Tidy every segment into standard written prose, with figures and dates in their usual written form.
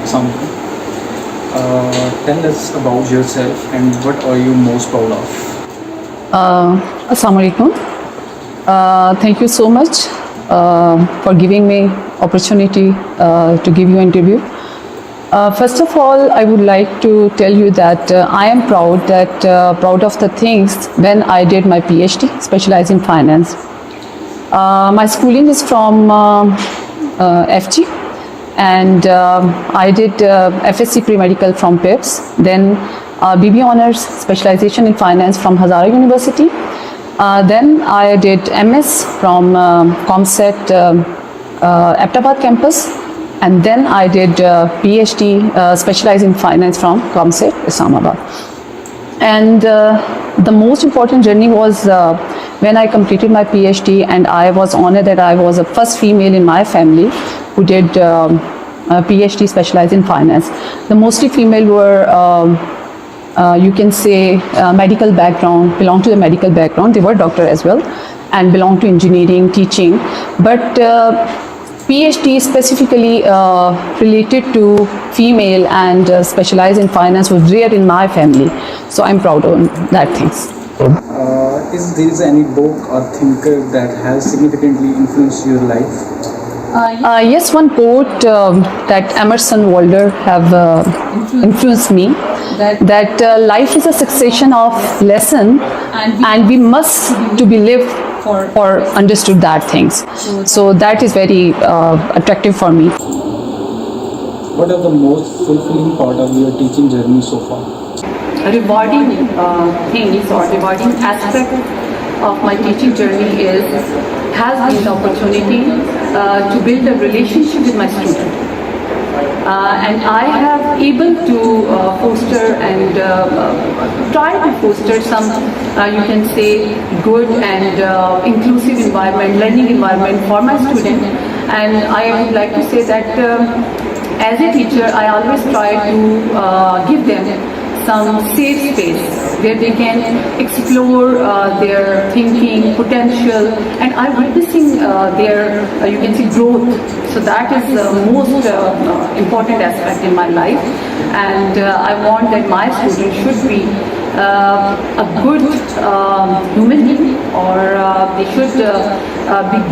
Assalamualaikum. Tell us about yourself and what are you most proud of? Assalamu alaikum. Thank you so much for giving me opportunity to give you an interview. First of all, I would like to tell you that I am proud of the things when I did my PhD, specialized in finance. My schooling is from FG, and I did FSc pre-medical from PIPS, then BB Honors specialization in finance from Hazara University. Then I did MS from ComSet Ahmedabad campus, and then I did PhD specialized in finance from ComSet Islamabad. And the most important journey was when I completed my PhD, and I was honored that I was the first female in my family who did a PhD specialized in finance. The mostly female were you can say medical background, belong to the medical background. They were doctor as well and belong to engineering, teaching. But PhD specifically related to female and specialized in finance was rare in my family. So I'm proud of that things. Is there any book or thinker that has significantly influenced your life? Yes, one quote that Emerson Walder have influenced me, that life is a succession of lessons and we must to be lived or understood that things. So that is very attractive for me. What are the most fulfilling part of your teaching journey so far? Rewarding things or rewarding aspect of my teaching journey has been the opportunity to build a relationship with my student. And I have able to foster and try to foster some, you can say, good and inclusive environment, learning environment for my student. And I would like to say that as a teacher, I always try to give them some safe space where they can explore their thinking, potential, and I'm witnessing their, you can see, growth. So that is the most important aspect in my life, and I want that my students should be a good human being, or they should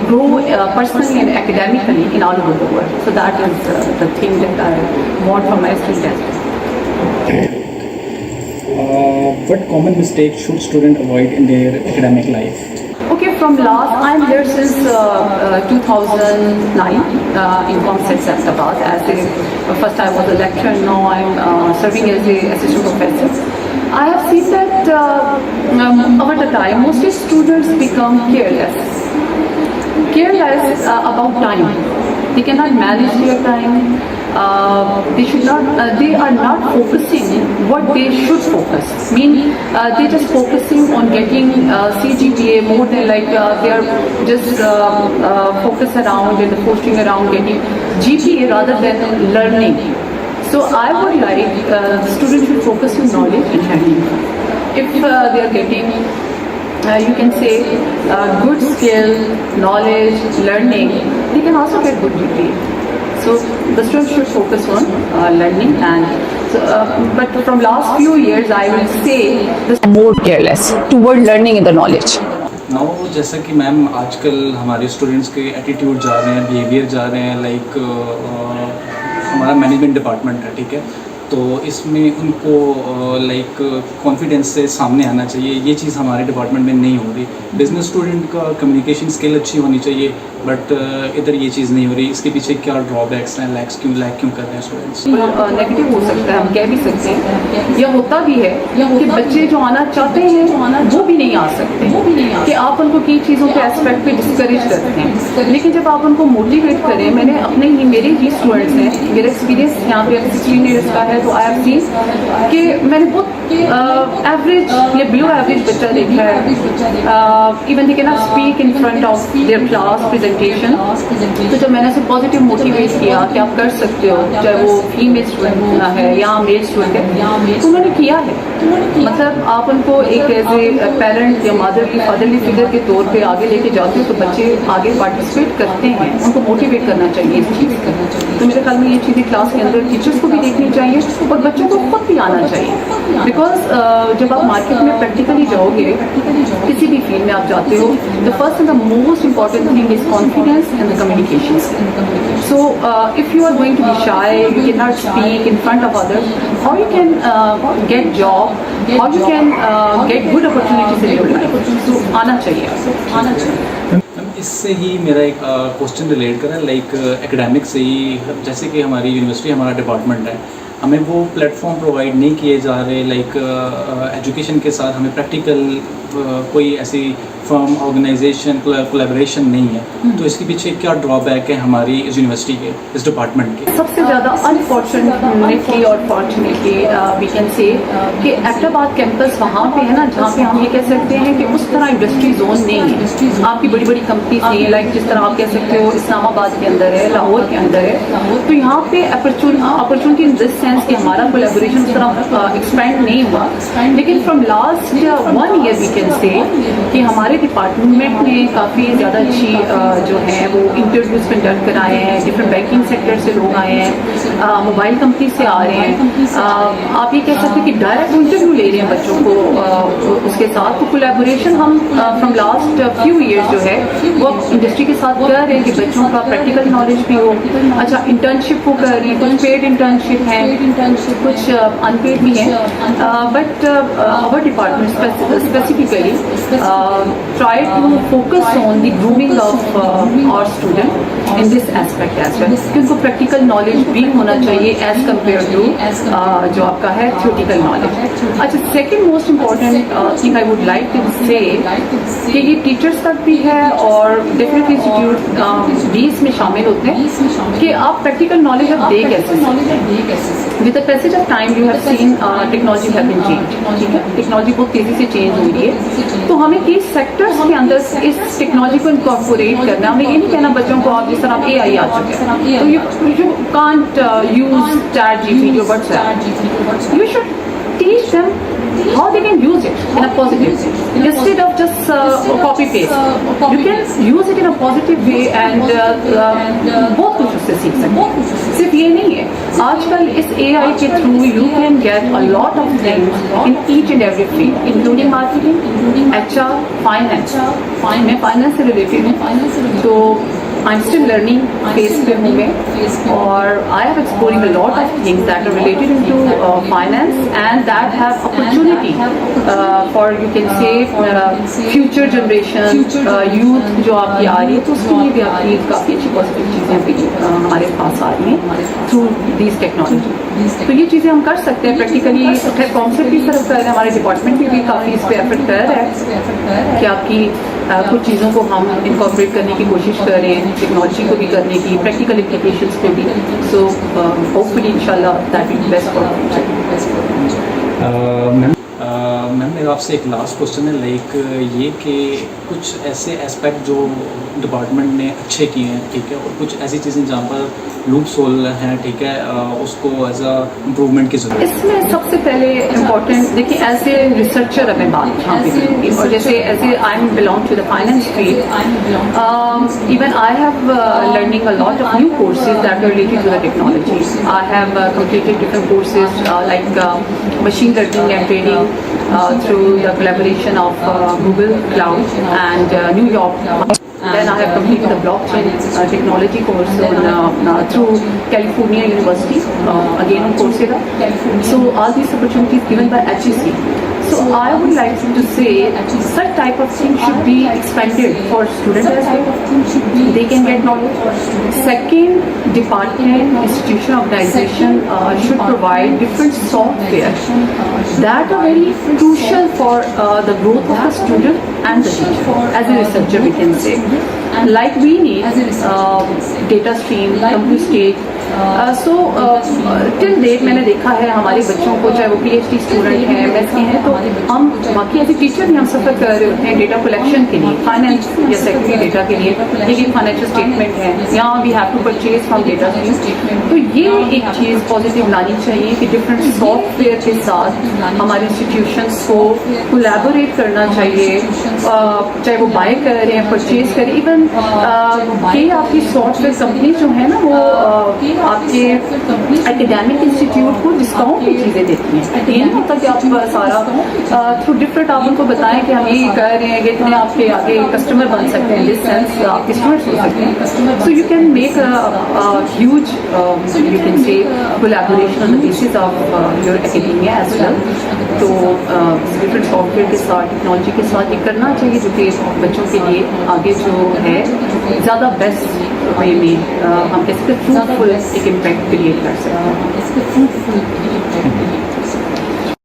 grow personally and academically in all over the world. So that is the thing that I want from my students. What common mistakes should students avoid in their academic life? Okay, from I'm here since 2009 in ComSet Ahmedabad. First I was a lecturer, now I'm serving as an assistant professor. I have seen that over the time, mostly students become careless about time. They cannot manage their time. They are not focusing what they should focus. They're just focusing on getting CGPA more than like they are just focused around and posting around getting GPA rather than learning. So I would like students should focus on knowledge and handling. If they are getting you can say good skill, knowledge, learning, they can also get good GPA. So the students should focus on learning, and but from last few years I will say this more careless toward learning and the knowledge. Now जैसा कि ma'am आजकल हमारे students के attitude जा रहे हैं, behaviour जा रहे हैं, लाइक हमारा मैनेजमेंट डिपार्टमेंट है, ठीक है, तो इसमें उनको लाइक कॉन्फिडेंस से सामने आना चाहिए. ये चीज़ हमारे डिपार्टमेंट में नहीं हो रही. बिजनेस स्टूडेंट का कम्युनिकेशन स्किल अच्छी होनी चाहिए, बट इधर ये चीज़ नहीं हो रही. इसके पीछे क्या ड्रॉबैक्स हैं, लैक क्यों कर रहे हैं स्टूडेंट्स? नेगेटिव हो सकता है, हम कह भी सकते हैं, या होता भी है कि बच्चे जो आना चाहते हैं वो भी नहीं आ सकते, कि आप उनको कई चीज़ों के एस्पेक्ट पे डिस्करेज करते हैं. लेकिन जब आप उनको मोटिवेट करें, मेरे ही स्टूडेंट्स हैं, मेरा एक्सपीरियंस यहाँ पे 16 ईयर्स का है, तो आई हैव सीन कि मैंने बहुत एवरेज या बिलो एवरेज बच्चा देखा है, even they can not speak in front of their class presentation. तो जब मैंने उसे पॉजिटिव मोटिवेट किया कि आप कर सकते हो, चाहे वो फीमेल स्टूडेंट है या मेल स्टूडेंट है, तो उन्होंने किया है। मतलब आप उनको एक एज ए पेरेंट या मदरली फादरली फिगर के तौर पे आगे लेके जाते हो तो बच्चे आगे पार्टिसिपेट करते हैं, उनको मोटिवेट करना चाहिए इस चीज़ का। तो मेरे ख्याल में ये चीज़ें क्लास के अंदर टीचर्स को भी देखनी चाहिए और बच्चों को खुद भी आना चाहिए। बिकॉज जब आप मार्केट में प्रैक्टिकली जाओगे, किसी भी फील्ड में आप जाते हो, the first and the most important thing is confidence and the communication. So if you are going to be shy, you can not speak in front of others, how you can get job, how you can get good opportunities in your life. So आना चाहिए, आना चाहिए। इससे ही मेरा एक question relate करा like academic से ही, जैसे कि हमारी यूनिवर्सिटी हमारा डिपार्टमेंट है, हमें वो प्लेटफॉर्म प्रोवाइड नहीं किए जा रहे लाइक एजुकेशन के साथ हमें प्रैक्टिकल कोई ऐसी फर्म ऑर्गेनाइजेशन कोलैबोरेशन नहीं है। तो इसके पीछे क्या ड्रॉबैक है हमारी इस यूनिवर्सिटी के, इस डिपार्टमेंट के? सबसे ज़्यादा अनफॉर्चुनेटली और फॉर्चुनेटली वी कैन से कि एबटाबाद कैंपस वहाँ पे है ना, जहाँ पे हम ये कह सकते हैं कि उस तरह इंडस्ट्री जोन नहीं है। आपकी बड़ी बड़ी कंपनीज नहीं, लाइक जिस तरह आप कह सकते हो इस्लामाबाद के अंदर है, लाहौर के अंदर है। तो यहाँ पे अपॉर्चुनिटी इन दिस सेंस कि हमारा कोलैबोरेशन उस तरह एक्सपेंड नहीं हुआ। लेकिन from last 1 year we can say कि हमारे डिपार्टमेंट ने काफ़ी ज़्यादा अच्छी जो है वो इंटरव्यूज कंडक्ट कराए हैं, डिफरेंट बैंकिंग सेक्टर से लोग आए हैं, मोबाइल कंपनी से आ रहे हैं। आप ये कह सकते हैं कि डायरेक्ट इंटरव्यू ले रहे हैं बच्चों को उसके साथ। तो कोलैबोरेशन हम फ्रॉम लास्ट फ्यू ईयर्स जो है वो इंडस्ट्री के साथ कर रहे हैं कि बच्चों का प्रैक्टिकल नॉलेज भी हो। अच्छा, इंटर्नशिप वो कर रही है, कुछ पेड इंटर्नशिप है, कुछ अनपेड भी है। But our department specifically try to focus on the grooming of our student in this aspect as well, कि उनको प्रैक्टिकल नॉलेज भी होना चाहिए एज कम्पेयर टू जो आपका है थियोरिटिकल नॉलेज। अच्छा, second most important thing I would like to say कि ये टीचर्स तक भी है और डिफरेंट इंस्टीट्यूट भी इसमें शामिल होते हैं कि आप प्रैक्टिकल नॉलेज आप दे कैसे। With the passage of time you have seen technology have been change, ठीक है, टेक्नोलॉजी बहुत तेज़ी से चेंज हो रही है। तो हमें किस सेक्टर्स के अंदर इस टेक्नोलॉजी को इनकॉर्पोरेट करना, हमें ये नहीं कहना बच्चों को आप जिस तरह AI आ चुके हैं तो you can't use ChatGPT or WhatsApp. You should teach them how they can use it in a positive way instead of just copy paste. You can use it in a positive way and बहुत कुछ उससे सीख सकते हैं। सिर्फ ये नहीं है, आजकल इस AI के through you can get a lot of things in each and every field, including marketing, HR, finance. मैं फाइनेंस से रिलेटेड हूँ, तो I'm still learning phase पे हूँ मैं, और I have exploring a lot of things that are related into finance and that have opportunity for you can say future generation, youth जो आपकी आ रही है, तो उसके लिए भी आपकी काफ़ी अच्छी पॉजिटिव चीज़ें भी हमारे पास आ रही हैं थ्रू दिस टेक्नोलॉजी। तो ये चीज़ें हम कर सकते हैं प्रैक्टिकली। खैर काउंसिल की तरफ कर रहे हैं, हमारे डिपार्टमेंट भी काफ़ी इस पर एफर्ट कर रहा है कि आपकी कुछ चीज़ों को हम इनकॉर्पोरेट करने की कोशिश कर रहे हैं, टेक्नोलॉजी को भी करने की, प्रैक्टिकल इम्प्लीकेशंस को भी। सो होपफुली इंशाल्लाह that will be best for future. Ma'am मेरा आपसे एक लास्ट क्वेश्चन है लाइक ये कि कुछ ऐसे एस्पेक्ट जो डिपार्टमेंट ने अच्छे किए हैं, ठीक है, और कुछ ऐसी चीज़ें जहाँ पर लूप्स होल हैं, ठीक है, उसको एज अ इम्प्रूवमेंट की जरूरत है। इसमें सबसे पहले इम्पोर्टेंट देखिए, एज ए रिसर्चर हमें बात यहाँ पे करूँगी, और जैसे as a I am belong to the finance field, even I have learning a lot of new courses that are related to the technology. I have completed different courses like machine learning and trading through the collaboration of Google Cloud and New York. Then I have completed the blockchain technology course through California University, again on Coursera. So all these opportunities given by HEC. So I would like to say such type of thing should be expanded for students as well. They can get knowledge. Second, department, institution, organization should provide different software that are very crucial for the growth of the student and the teacher. As a researcher, we can say, like we need data stream, computer state, so till date मैंने देखा है हमारे बच्चों को, चाहे वो PhD student हैं, MS के हैं, तो हम बाकी एज ए टीचर भी हम सफ़र कर रहे होते हैं डेटा कलेक्शन के लिए, फाइनेंस या सेक्रेटरी डेटा के लिए, लेकिन फाइनेंशियल स्टेटमेंट है, यहाँ we have to purchase from data statement. तो ये एक चीज़ पॉजिटिव लानी चाहिए कि डिफरेंट सॉफ्टवेयर के साथ हमारे इंस्टीट्यूशंस को कोलैबोरेट करना चाहिए, चाहे वो बाय कर रहे हैं, परचेज करें, इवन कई आपकी सॉफ्टवेयर कंपनी जो है ना वो आपके एकेडमिक इंस्टीट्यूट को डिस्काउंट की चीज़ें देती हैं। ये नहीं होता कि आप सारा थ्रू डिफरेंट आप उनको बताएं कि हम ये कर रहे हैं, इतने आपके आगे कस्टमर बन सकते हैं, दिस सेंस आपके स्टूडेंट्स हो सकते हैं। So you can make huge you can say collaboration on the basis of your academia as well. तो डिफरेंट सॉफ्टवेयर के साथ, टेक्नोलॉजी के साथ ये करना चाहिए जो कि बच्चों के लिए आगे जो है ज़्यादा बेस्ट वे में हम कैसे फ्रूटफुल एक इम्पैक्ट क्रिएट कर सकते हैं।